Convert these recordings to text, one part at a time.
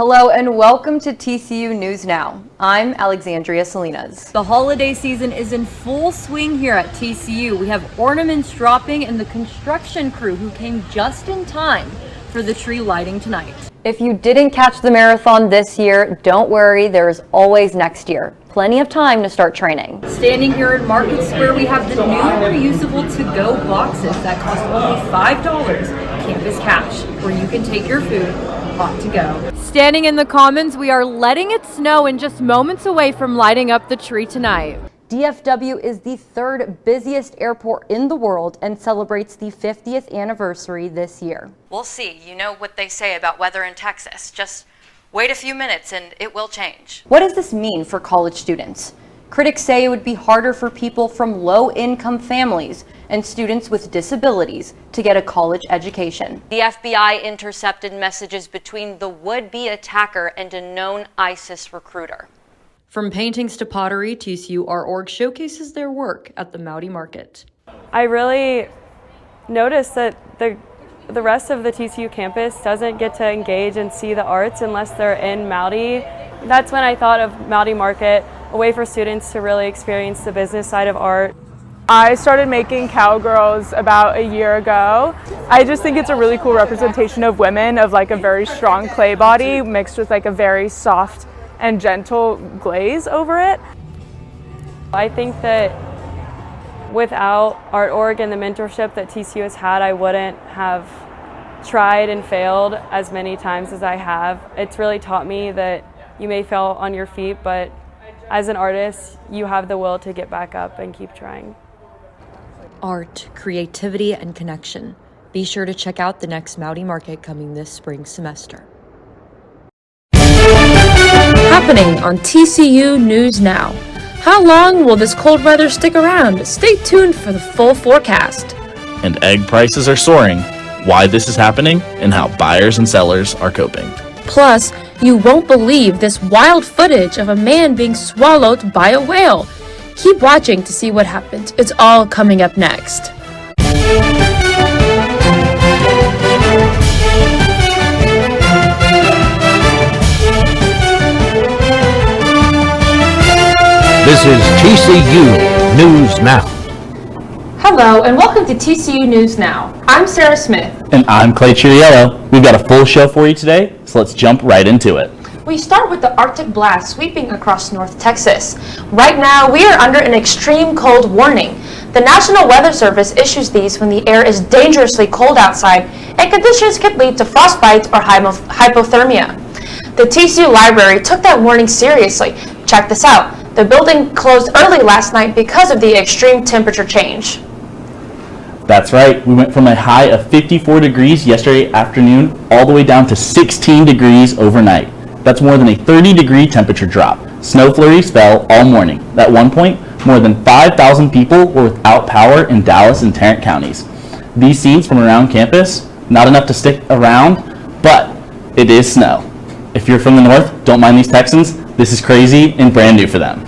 Hello and welcome to TCU News Now. I'm Alexandria Salinas. The holiday season is in full swing here at TCU. We have ornaments dropping and the construction crew who came just in time for the tree lighting tonight. If you didn't catch the marathon this year, don't worry, there's always next year. Plenty of time to start training. Standing here in Market Square, we have the new reusable to-go boxes that cost only $5 campus cash, where you can take your food hot to go. Standing in the Commons, we are letting it snow and just moments away from lighting up the tree tonight. DFW is the third busiest airport in the world and celebrates the 50th anniversary this year. We'll see. You know what they say about weather in Texas. Just wait a few minutes and it will change. What does this mean for college students? Critics say it would be harder for people from low-income families and students with disabilities to get a college education. The FBI intercepted messages between the would-be attacker and a known ISIS recruiter. From paintings to pottery, TCU.org showcases their work at the Mowdy Market. I really noticed that the rest of the TCU campus doesn't get to engage and see the arts unless they're in Mowdy. That's when I thought of Mowdy Market, a way for students to really experience the business side of art. I started making cowgirls about a year ago. I just think it's a really cool representation of women, of like a very strong clay body mixed with like a very soft and gentle glaze over it. I think that without Art.org and the mentorship that TCU has had, I wouldn't have tried and failed as many times as I have. It's really taught me that you may fail on your feet, but as an artist, you have the will to get back up and keep trying. Art, creativity, and connection. Be sure to check out the next Mowdy Market coming this spring semester. Happening on TCU News Now. How long will this cold weather stick around? Stay tuned for the full forecast. And egg prices are soaring. Why this is happening and how buyers and sellers are coping. Plus, you won't believe this wild footage of a man being swallowed by a whale. Keep watching to see what happens. It's all coming up next. This is TCU News Now. Hello and welcome to TCU News Now. I'm Sarah Smith. And I'm Clay Chiriello. We've got a full show for you today, so let's jump right into it. We start with the Arctic blast sweeping across North Texas. Right now, we are under an extreme cold warning. The National Weather Service issues these when the air is dangerously cold outside and conditions could lead to frostbite or hypothermia. The TCU Library took that warning seriously. Check this out. The building closed early last night because of the extreme temperature change. That's right. We went from a high of 54 degrees yesterday afternoon all the way down to 16 degrees overnight. That's more than a 30-degree temperature drop. Snow flurries fell all morning. At one point, more than 5,000 people were without power in Dallas and Tarrant counties. These scenes from around campus, not enough to stick around, but it is snow. If you're from the north, don't mind these Texans. This is crazy and brand new for them.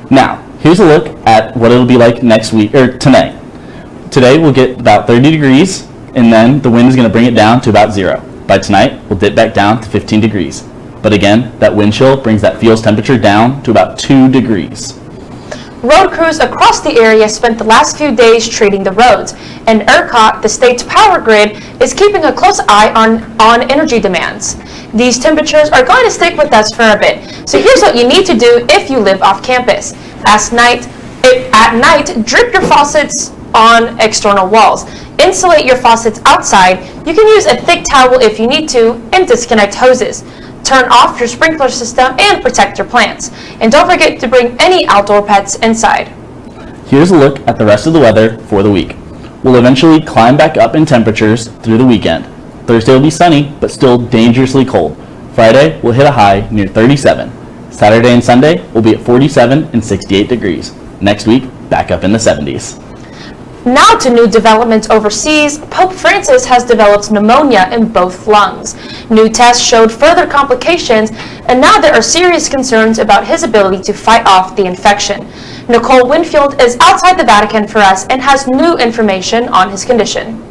Now, here's a look at what it'll be like next week, or tonight. Today we'll get about 30 degrees, and then the wind is going to bring it down to about 0. By tonight, we'll dip back down to 15 degrees. But again, that wind chill brings that feels temperature down to about 2 degrees. Road crews across the area spent the last few days treating the roads, and ERCOT, the state's power grid, is keeping a close eye on energy demands. These temperatures are going to stick with us for a bit, so here's what you need to do if you live off campus. At night, drip your faucets on external walls. Insulate your faucets outside. You can use a thick towel if you need to, and disconnect hoses. Turn off your sprinkler system and protect your plants. And don't forget to bring any outdoor pets inside. Here's a look at the rest of the weather for the week. We'll eventually climb back up in temperatures through the weekend. Thursday will be sunny, but still dangerously cold. Friday will hit a high near 37. Saturday and Sunday will be at 47 and 68 degrees. Next week, back up in the 70s. Now to new developments overseas. Pope Francis has developed pneumonia in both lungs. New tests showed further complications, and now there are serious concerns about his ability to fight off the infection. Nicole Winfield is outside the Vatican for us and has new information on his condition.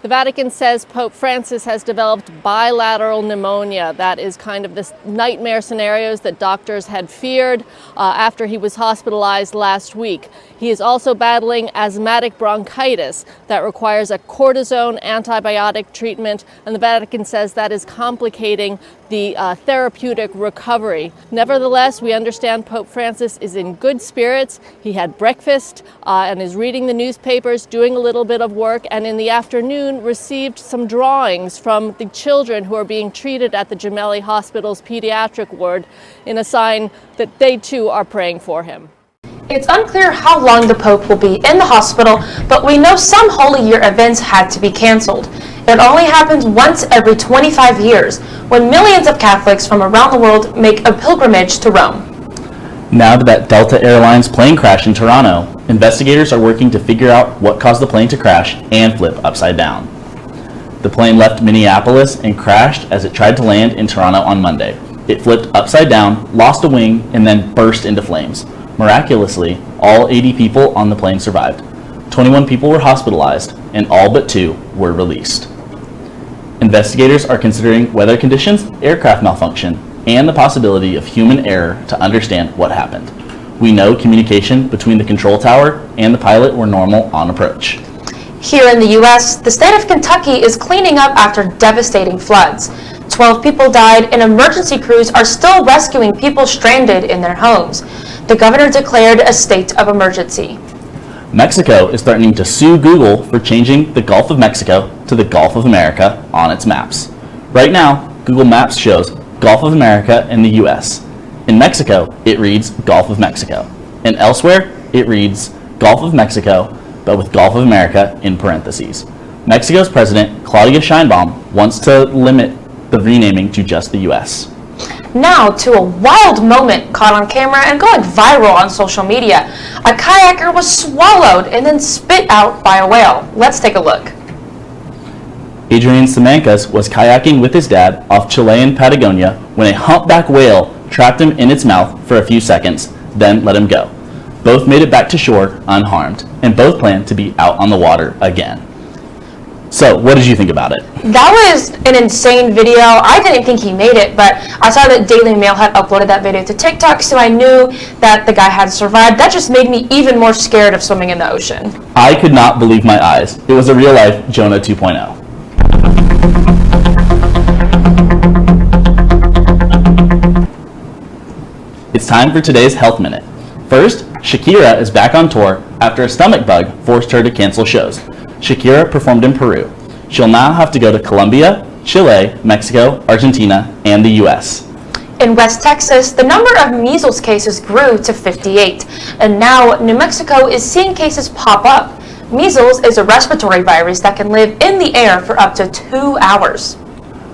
The Vatican says Pope Francis has developed bilateral pneumonia. That is kind of the nightmare scenarios that doctors had feared after he was hospitalized last week. He is also battling asthmatic bronchitis that requires a cortisone antibiotic treatment, and the Vatican says that is complicating the therapeutic recovery. Nevertheless, we understand Pope Francis is in good spirits. He had breakfast and is reading the newspapers, doing a little bit of work, and in the afternoon received some drawings from the children who are being treated at the Gemelli Hospital's pediatric ward in a sign that they too are praying for him. It's unclear how long the Pope will be in the hospital, but we know some Holy Year events had to be canceled. It only happens once every 25 years, when millions of Catholics from around the world make a pilgrimage to Rome. Now that Delta Airlines plane crashed in Toronto, investigators are working to figure out what caused the plane to crash and flip upside down. The plane left Minneapolis and crashed as it tried to land in Toronto on Monday. It flipped upside down, lost a wing, and then burst into flames. Miraculously, all 80 people on the plane survived. 21 people were hospitalized, and all but 2 were released. Investigators are considering weather conditions, aircraft malfunction, and the possibility of human error to understand what happened. We know communication between the control tower and the pilot were normal on approach. Here in the U.S., the state of Kentucky is cleaning up after devastating floods. 12 people died, and emergency crews are still rescuing people stranded in their homes. The governor declared a state of emergency. Mexico is threatening to sue Google for changing the Gulf of Mexico to the Gulf of America on its maps. Right now, Google Maps shows Gulf of America in the U.S. In Mexico, it reads Gulf of Mexico. And elsewhere, it reads Gulf of Mexico, but with Gulf of America in parentheses. Mexico's President, Claudia Sheinbaum, wants to limit the renaming to just the U.S. Now to a wild moment caught on camera and going viral on social media. A kayaker was swallowed and then spit out by a whale. Let's take a look. Adrian Simancas was kayaking with his dad off Chilean Patagonia when a humpback whale trapped him in its mouth for a few seconds, then let him go. Both made it back to shore unharmed, and both plan to be out on the water again. So, what did you think about it? That was an insane video. I didn't think he made it, but I saw that Daily Mail had uploaded that video to TikTok, so I knew that the guy had survived. That just made me even more scared of swimming in the ocean. I could not believe my eyes. It was a real-life Jonah 2.0. It's time for today's Health Minute. First, Shakira is back on tour after a stomach bug forced her to cancel shows. Shakira performed in Peru. She'll now have to go to Colombia, Chile, Mexico, Argentina, and the U.S. In West Texas, the number of measles cases grew to 58, and now New Mexico is seeing cases pop up. Measles is a respiratory virus that can live in the air for up to 2 hours.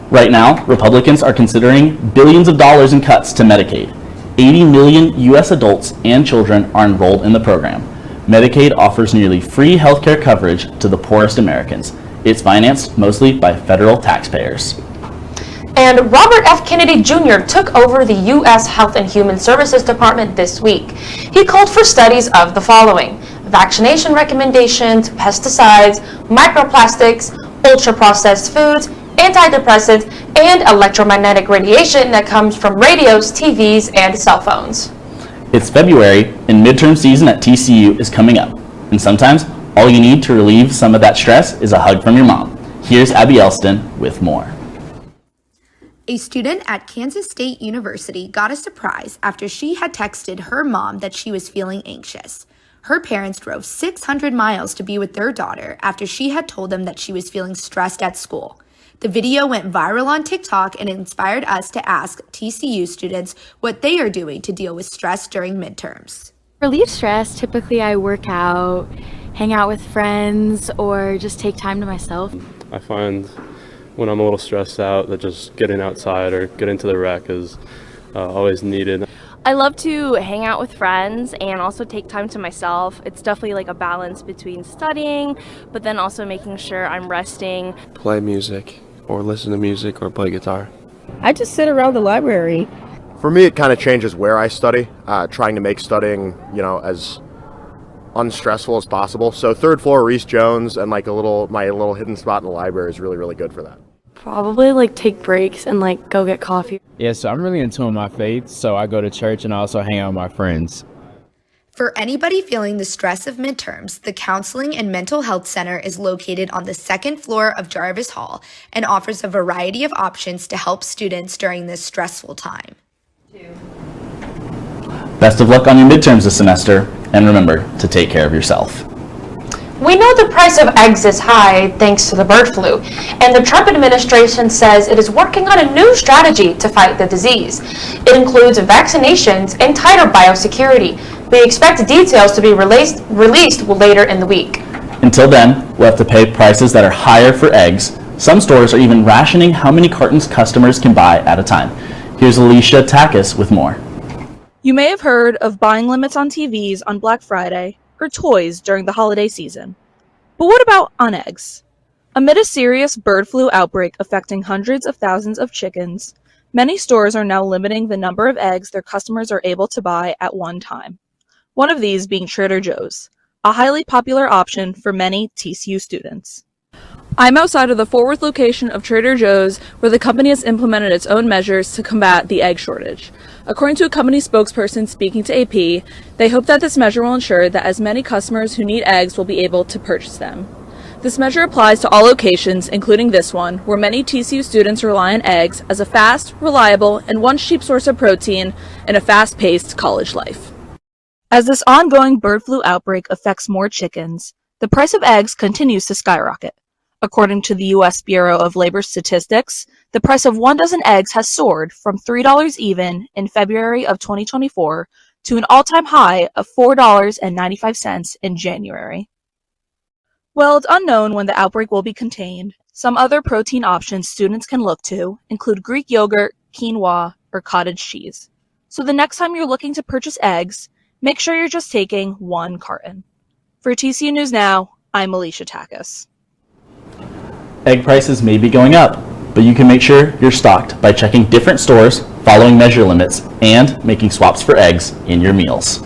Right now, Republicans are considering billions of dollars in cuts to Medicaid. 80 million U.S. adults and children are enrolled in the program. Medicaid offers nearly free healthcare coverage to the poorest Americans. It's financed mostly by federal taxpayers. And Robert F. Kennedy Jr. took over the U.S. Health and Human Services Department this week. He called for studies of the following: vaccination recommendations, pesticides, microplastics, ultra-processed foods, antidepressants, and electromagnetic radiation that comes from radios, TVs, and cell phones. It's February, and midterm season at TCU is coming up. And sometimes, all you need to relieve some of that stress is a hug from your mom. Here's Abby Elston with more. A student at Kansas State University got a surprise after she had texted her mom that she was feeling anxious. Her parents drove 600 miles to be with their daughter after she had told them that she was feeling stressed at school. The video went viral on TikTok and inspired us to ask TCU students what they are doing to deal with stress during midterms. Relieve stress, typically I work out, hang out with friends, or just take time to myself. I find when I'm a little stressed out that just getting outside or getting to the rec is always needed. I love to hang out with friends and also take time to myself. It's definitely like a balance between studying, but then also making sure I'm resting. Play music, or listen to music, or play guitar. I just sit around the library. For me, it kind of changes where I study, trying to make studying, as unstressful as possible. So third floor Reese Jones and like my little hidden spot in the library is really, really good for that. Probably like take breaks and like go get coffee. Yeah, so I'm really in tune with my faith, so I go to church and I also hang out with my friends. For anybody feeling the stress of midterms, the Counseling and Mental Health Center is located on the second floor of Jarvis Hall and offers a variety of options to help students during this stressful time. Best of luck on your midterms this semester, and remember to take care of yourself. We know the price of eggs is high thanks to the bird flu, and the Trump administration says it is working on a new strategy to fight the disease. It includes vaccinations and tighter biosecurity. We expect details to be released later in the week. Until then, we'll have to pay prices that are higher for eggs. Some stores are even rationing how many cartons customers can buy at a time. Here's Alicia Takis with more. You may have heard of buying limits on TVs on Black Friday or toys during the holiday season. But what about on eggs? Amid a serious bird flu outbreak affecting hundreds of thousands of chickens, many stores are now limiting the number of eggs their customers are able to buy at one time. One of these being Trader Joe's, a highly popular option for many TCU students. I'm outside of the Fort Worth location of Trader Joe's, where the company has implemented its own measures to combat the egg shortage. According to a company spokesperson speaking to AP, they hope that this measure will ensure that as many customers who need eggs will be able to purchase them. This measure applies to all locations, including this one, where many TCU students rely on eggs as a fast, reliable, and once cheap source of protein in a fast-paced college life. As this ongoing bird flu outbreak affects more chickens, the price of eggs continues to skyrocket. According to the U.S. Bureau of Labor Statistics, the price of 1 dozen eggs has soared from $3 even in February of 2024 to an all-time high of $4.95 in January. While it's unknown when the outbreak will be contained, some other protein options students can look to include Greek yogurt, quinoa, or cottage cheese. So the next time you're looking to purchase eggs, make sure you're just taking 1 carton. For TCU News Now, I'm Alicia Takis. Egg prices may be going up, but you can make sure you're stocked by checking different stores, following measure limits, and making swaps for eggs in your meals.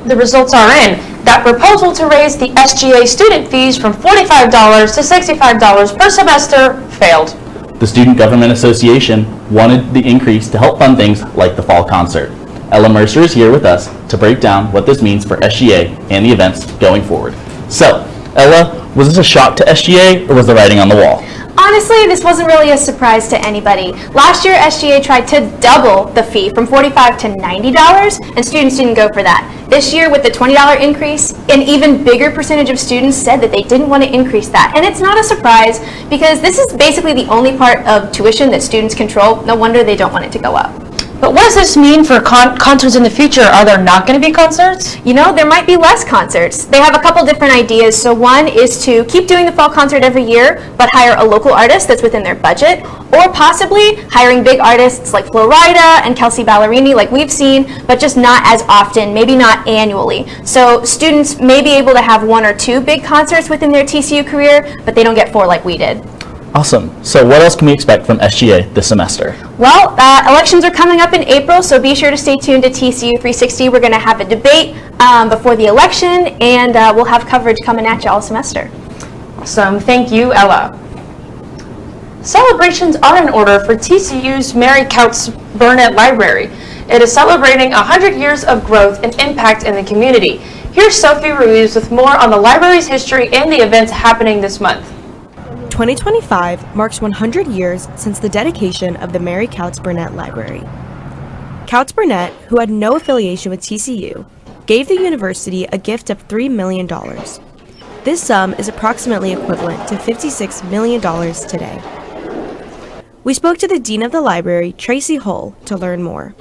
The results are in. That proposal to raise the SGA student fees from $45 to $65 per semester failed. The Student Government Association wanted the increase to help fund things like the fall concert. Ella Mercer is here with us to break down what this means for SGA and the events going forward. So, Ella, was this a shock to SGA or was the writing on the wall? Honestly, this wasn't really a surprise to anybody. Last year, SGA tried to double the fee from $45 to $90, and students didn't go for that. This year, with the $20 increase, an even bigger percentage of students said that they didn't want to increase that. And it's not a surprise because this is basically the only part of tuition that students control. No wonder they don't want it to go up. But what does this mean for concerts in the future? Are there not going to be concerts? You know, there might be less concerts. They have a couple different ideas. So one is to keep doing the fall concert every year, but hire a local artist that's within their budget, or possibly hiring big artists like Flo Rida and Kelsey Ballerini like we've seen, but just not as often, maybe not annually. So students may be able to have 1 or 2 big concerts within their TCU career, but they don't get 4 like we did. Awesome. So what else can we expect from SGA this semester? Well, elections are coming up in April, so be sure to stay tuned to TCU 360. We're going to have a debate before the election, and we'll have coverage coming at you all semester. Awesome. Thank you, Ella. Celebrations are in order for TCU's Mary Couts Burnett Library. It is celebrating 100 years of growth and impact in the community. Here's Sophie Ruiz with more on the library's history and the events happening this month. 2025 marks 100 years since the dedication of the Mary Couts Burnett Library. Couts Burnett, who had no affiliation with TCU, gave the university a gift of $3 million. This sum is approximately equivalent to $56 million today. We spoke to the dean of the library, Tracy Hull, to learn more.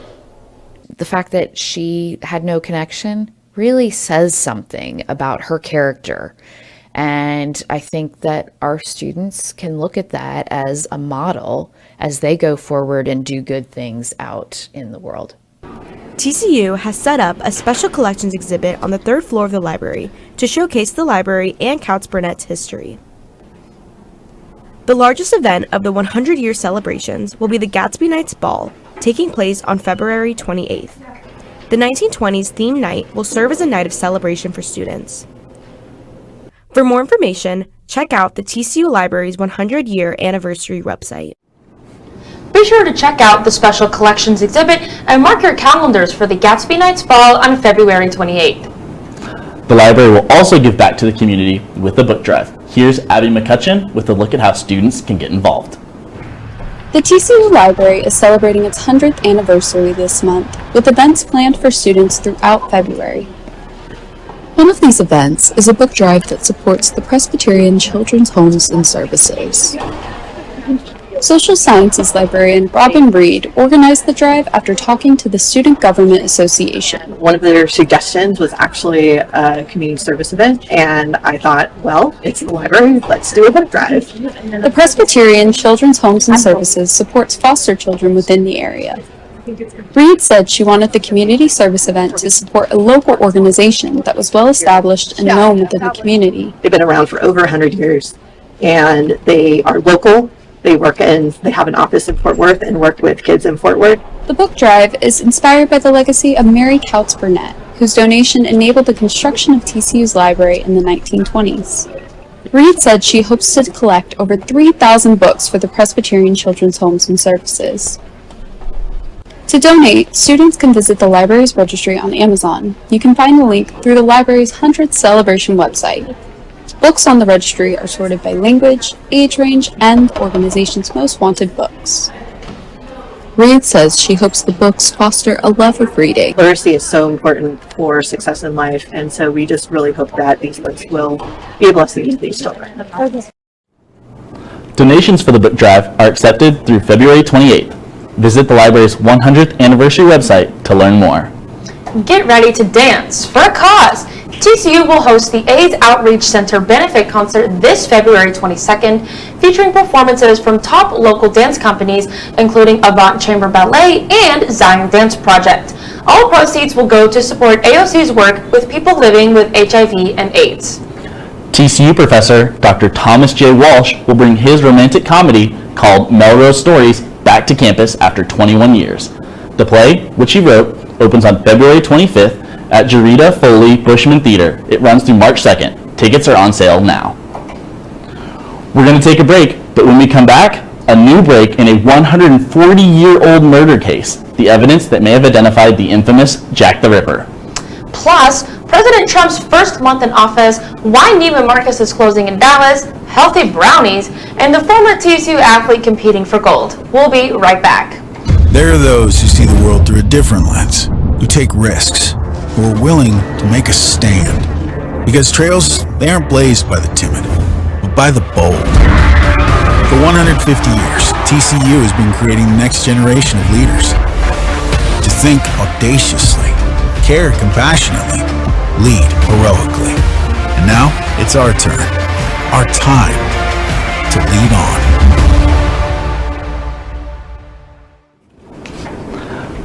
The fact that she had no connection really says something about her character. And I think that our students can look at that as a model as they go forward and do good things out in the world. TCU has set up a special collections exhibit on the 3rd floor of the library to showcase the library and Couts Burnett's history. The largest event of the 100-year celebrations will be the Gatsby Nights Ball, taking place on February 28th. The 1920s theme night will serve as a night of celebration for students. For more information, check out the TCU Library's 100-year anniversary website. Be sure to check out the special collections exhibit and mark your calendars for the Gatsby Nights Ball on February 28th. The library will also give back to the community with the book drive. Here's Abby McCutcheon with a look at how students can get involved. The TCU Library is celebrating its 100th anniversary this month, with events planned for students throughout February. One of these events is a book drive that supports the Presbyterian Children's Homes and Services. Social sciences librarian Robin Reed organized the drive after talking to the Student Government Association. One of their suggestions was actually a community service event, and I thought, well, it's the library, let's do a book drive. The Presbyterian Children's Homes and Services supports foster children within the area. Reed said she wanted the community service event to support a local organization that was well established and known within the community. They've been around for over 100 years, and they are local. They have an office in Fort Worth and work with kids in Fort Worth. The book drive is inspired by the legacy of Mary Couts Burnett, whose donation enabled the construction of TCU's library in the 1920s. Reed said she hopes to collect over 3,000 books for the Presbyterian Children's Homes and Services. To donate, students can visit the library's registry on Amazon. You can find the link through the library's 100th celebration website. Books on the registry are sorted by language, age range, and the organization's most wanted books. Reed says she hopes the books foster a love of reading. Literacy is so important for success in life, and so we just really hope that these books will be a blessing to these children. Donations for the book drive are accepted through February 28th. Visit the library's 100th anniversary website to learn more. Get ready to dance for a cause. TCU will host the AIDS Outreach Center Benefit Concert this February 22nd, featuring performances from top local dance companies, including Avant Chamber Ballet and Zion Dance Project. All proceeds will go to support AOC's work with people living with HIV and AIDS. TCU professor Dr. Thomas J. Walsh will bring his romantic comedy called Melrose Stories back to campus after 21 years. The play, which he wrote, opens on February 25th at Jarita Foley Bushman Theater. It runs through March 2nd. Tickets are on sale now. We're going to take a break, but when we come back, a new break in a 140-year-old murder case, the evidence that may have identified the infamous Jack the Ripper. Plus, President Trump's first month in office, why Neiman Marcus is closing in Dallas, healthy brownies, and the former TCU athlete competing for gold. We'll be right back. There are those who see the world through a different lens, who take risks, who are willing to make a stand. Because trails, they aren't blazed by the timid, but by the bold. For 150 years, TCU has been creating the next generation of leaders. To think audaciously, care compassionately, lead heroically. And now, it's our turn, our time to lead on.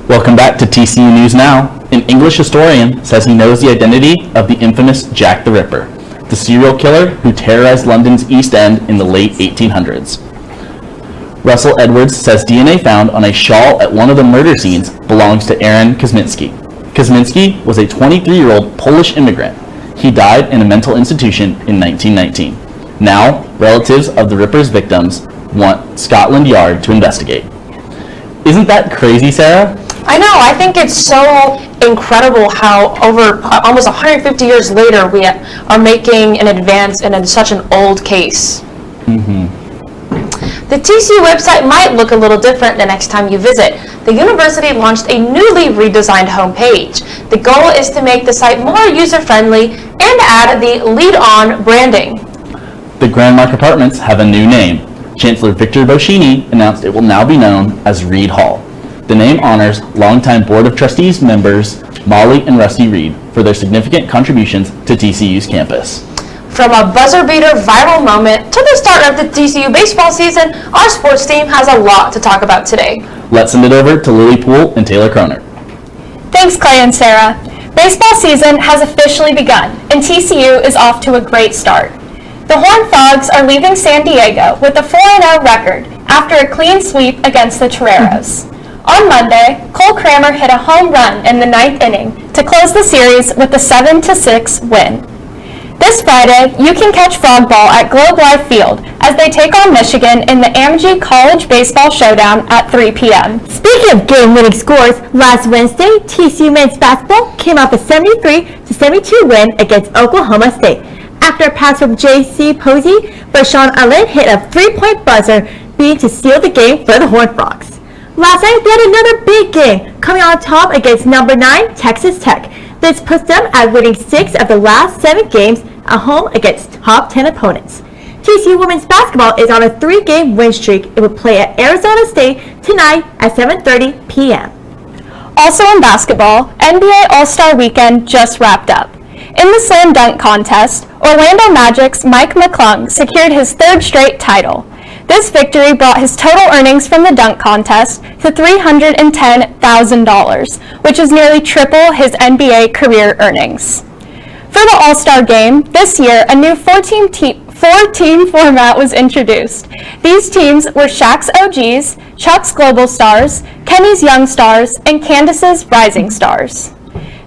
Welcome back to TCU News Now. An English historian says he knows the identity of the infamous Jack the Ripper, the serial killer who terrorized London's East End in the late 1800s. Russell Edwards says DNA found on a shawl at one of the murder scenes belongs to Aaron Kosminski. Kosminski was a 23-year-old Polish immigrant. He died in a mental institution in 1919. Now, relatives of the Ripper's victims want Scotland Yard to investigate. Isn't that crazy, Sarah? I know. I think it's so incredible how over almost 150 years later we are making an advance in such an old case. The TCU website might look a little different the next time you visit. The university launched a newly redesigned homepage. The goal is to make the site more user-friendly and add the Lead On branding. The Grandmark Apartments have a new name. Chancellor Victor Boschini announced it will now be known as Reed Hall. The name honors longtime Board of Trustees members Molly and Rusty Reed for their significant contributions to TCU's campus. From a buzzer-beater viral moment to the start of the TCU baseball season, our sports team has a lot to talk about today. Let's send it over to Lily Poole and Taylor Croner. Thanks, Clay and Sarah. Baseball season has officially begun, and TCU is off to a great start. The Horned Frogs are leaving San Diego with a 4-0 record after a clean sweep against the Toreros. On Monday, Cole Kramer hit a home run in the 9th inning to close the series with a 7-6 win. This Friday, you can catch Frog Ball at Globe Life Field as they take on Michigan in the AMG College Baseball Showdown at 3 p.m. Speaking of game-winning scores, last Wednesday, TCU men's basketball came off a 73-72 win against Oklahoma State. After a pass from J.C. Posey, Rashawn Allen hit a three-point buzzer, being to seal the game for the Horned Frogs. Last night, they had another big game, coming on top against number 9 Texas Tech. This puts them at winning 6 of the last 7 games at home against top 10 opponents. TCU women's basketball is on a 3-game win streak. It will play at Arizona State tonight at 7:30 p.m. Also in basketball, NBA All-Star Weekend just wrapped up. In the slam dunk contest, Orlando Magic's Mike McClung secured his 3rd straight title. This victory brought his total earnings from the dunk contest to $310,000, which is nearly triple his NBA career earnings. For the All-Star Game, this year a new 4-team format was introduced. These teams were Shaq's OGs, Chuck's Global Stars, Kenny's Young Stars, and Candace's Rising Stars.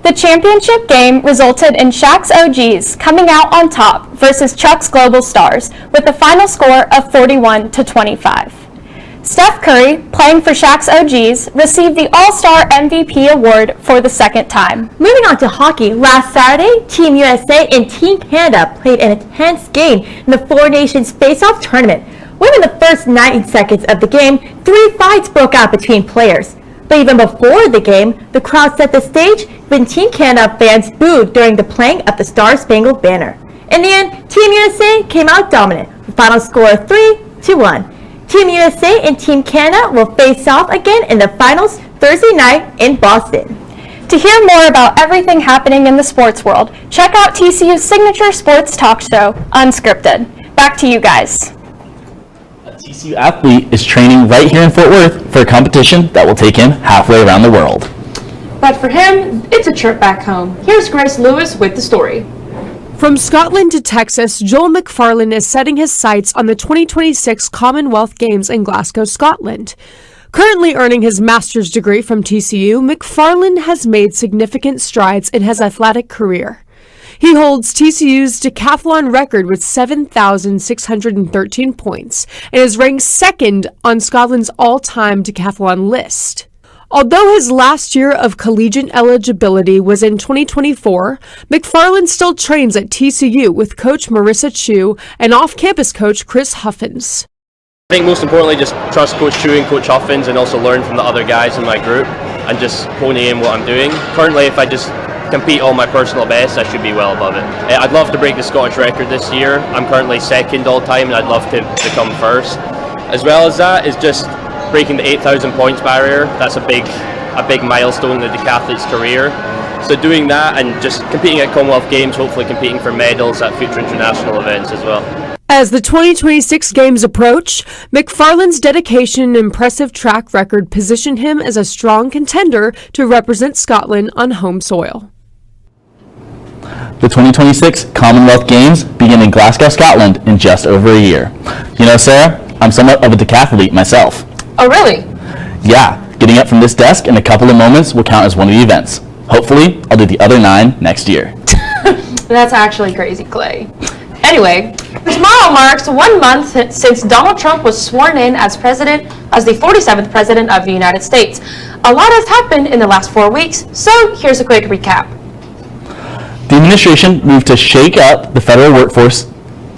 The championship game resulted in Shaq's OGs coming out on top versus Chuck's Global Stars with a final score of 41-25. Steph Curry, playing for Shaq's OGs, received the All-Star MVP award for the 2nd time. Moving on to hockey, last Saturday, Team USA and Team Canada played an intense game in the Four Nations Face-Off Tournament. Within the first 90 seconds of the game, 3 fights broke out between players. But even before the game, the crowd set the stage when Team Canada fans booed during the playing of the Star-Spangled Banner. In the end, Team USA came out dominant, with a final score of 3-1. Team USA and Team Canada will face off again in the finals Thursday night in Boston. To hear more about everything happening in the sports world, check out TCU's signature sports talk show, Unscripted. Back to you guys. A TCU athlete is training right here in Fort Worth for a competition that will take him halfway around the world. But for him, it's a trip back home. Here's Grace Lewis with the story. From Scotland to Texas, Joel McFarlane is setting his sights on the 2026 Commonwealth Games in Glasgow, Scotland. Currently earning his master's degree from TCU, McFarlane has made significant strides in his athletic career. He holds TCU's decathlon record with 7,613 points and is ranked 2nd on Scotland's all-time decathlon list. Although his last year of collegiate eligibility was in 2024, McFarlane still trains at TCU with coach Marissa Chu and off-campus coach Chris Huffins. I think most importantly, just trust Coach Chu and Coach Huffins and also learn from the other guys in my group and just honing in what I'm doing. Currently, if I just compete all my personal best, I should be well above it. I'd love to break the Scottish record this year. I'm currently 2nd all time and I'd love to become 1st. As well as that is just breaking the 8,000 points barrier. That's a big milestone in the decathlete's career. So doing that and just competing at Commonwealth Games, hopefully competing for medals at future international events as well. As the 2026 Games approach, McFarlane's dedication and impressive track record position him as a strong contender to represent Scotland on home soil. The 2026 Commonwealth Games begin in Glasgow, Scotland in just over a year. You know, Sarah, I'm somewhat of a decathlete myself. Oh, really? Yeah, getting up from this desk in a couple of moments will count as one of the events. Hopefully, I'll do the other 9 next year. That's actually crazy, Clay. Anyway, tomorrow marks 1 month since Donald Trump was sworn in as the 47th president of the United States. A lot has happened in the last 4 weeks, so here's a quick recap. The administration moved to shake up the federal workforce,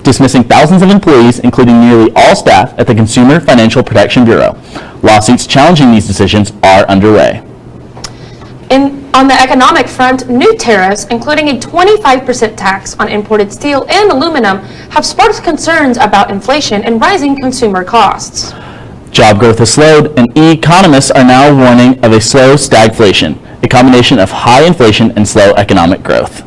dismissing thousands of employees, including nearly all staff at the Consumer Financial Protection Bureau. Lawsuits challenging these decisions are underway. On the economic front, new tariffs, including a 25% tax on imported steel and aluminum, have sparked concerns about inflation and rising consumer costs. Job growth has slowed, and economists are now warning of a slow stagflation, a combination of high inflation and slow economic growth.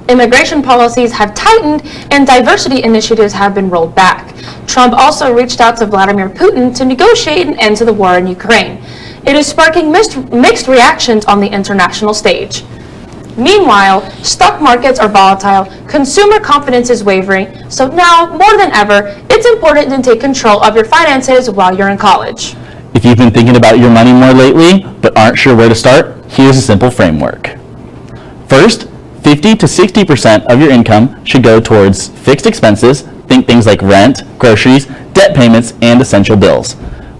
Immigration policies have tightened and diversity initiatives have been rolled back. Trump also reached out to Vladimir Putin to negotiate an end to the war in Ukraine. It is sparking mixed reactions on the international stage. Meanwhile, stock markets are volatile, consumer confidence is wavering, so now, more than ever, it's important to take control of your finances while you're in college. If you've been thinking about your money more lately, but aren't sure where to start, here's a simple framework. First, 50 to 60% of your income should go towards fixed expenses. Think things like rent, groceries, debt payments, and essential bills.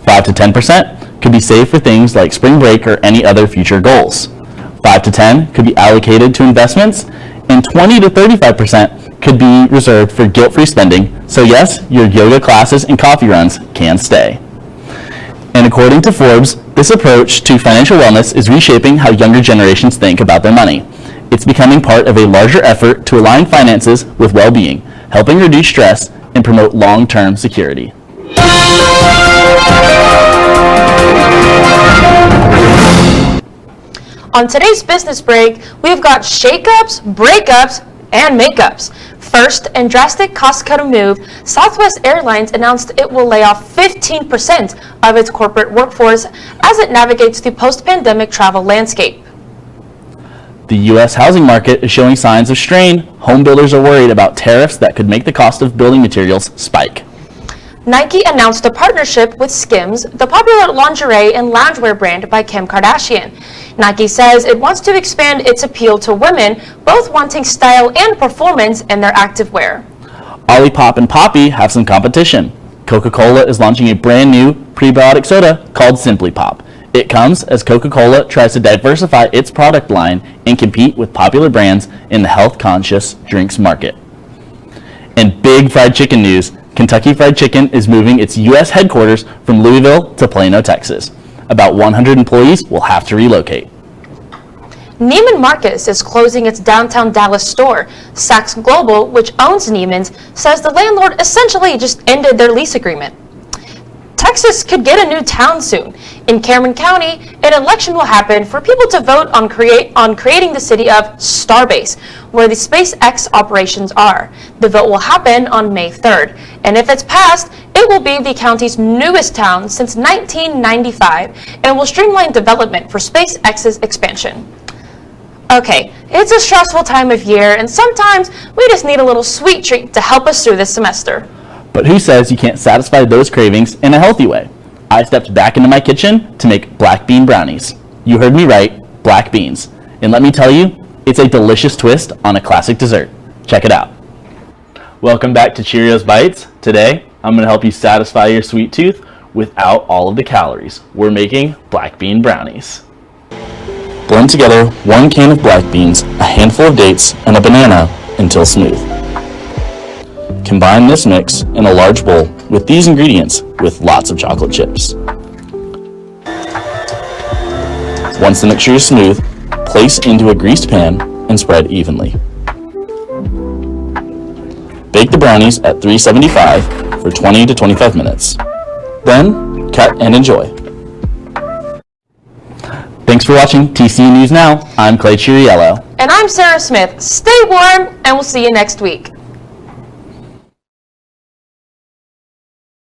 5 to 10% could be saved for things like spring break or any other future goals. 5 to 10 could be allocated to investments, and 20 to 35% could be reserved for guilt-free spending. So yes, your yoga classes and coffee runs can stay. And according to Forbes, this approach to financial wellness is reshaping how younger generations think about their money. It's becoming part of a larger effort to align finances with well-being, helping reduce stress and promote long-term security. On today's business break, we've got shakeups, breakups, and makeups. First, in drastic cost-cutting move, Southwest Airlines announced it will lay off 15% of its corporate workforce as it navigates the post-pandemic travel landscape. The U.S. housing market is showing signs of strain. Home builders are worried about tariffs that could make the cost of building materials spike. Nike announced a partnership with Skims, the popular lingerie and loungewear brand by Kim Kardashian. Nike says it wants to expand its appeal to women, both wanting style and performance in their activewear. Olipop and Poppy have some competition. Coca-Cola is launching a brand new prebiotic soda called Simply Pop. It comes as Coca-Cola tries to diversify its product line and compete with popular brands in the health-conscious drinks market. In big fried chicken news, Kentucky Fried Chicken is moving its U.S. headquarters from Louisville to Plano, Texas. About 100 employees will have to relocate. Neiman Marcus is closing its downtown Dallas store. Saks Global, which owns Neiman's, says the landlord essentially just ended their lease agreement. Texas could get a new town soon. In Cameron County, an election will happen for people to vote on creating the city of Starbase, where the SpaceX operations are. The vote will happen on May 3rd, and if it's passed, it will be the county's newest town since 1995 and will streamline development for SpaceX's expansion. Okay, it's a stressful time of year, and sometimes we just need a little sweet treat to help us through this semester. But who says you can't satisfy those cravings in a healthy way? I stepped back into my kitchen to make black bean brownies. You heard me right, black beans. And let me tell you, it's a delicious twist on a classic dessert. Check it out. Welcome back to Cheerios Bites. Today, I'm going to help you satisfy your sweet tooth without all of the calories. We're making black bean brownies. Blend together 1 can of black beans, a handful of dates, and a banana until smooth. Combine this mix in a large bowl with these ingredients with lots of chocolate chips. Once the mixture is smooth, place into a greased pan and spread evenly. Bake the brownies at 375 for 20 to 25 minutes. Then, cut and enjoy. Thanks for watching TCU News Now. I'm Clay Chiriello. And I'm Sarah Smith. Stay warm, and we'll see you next week.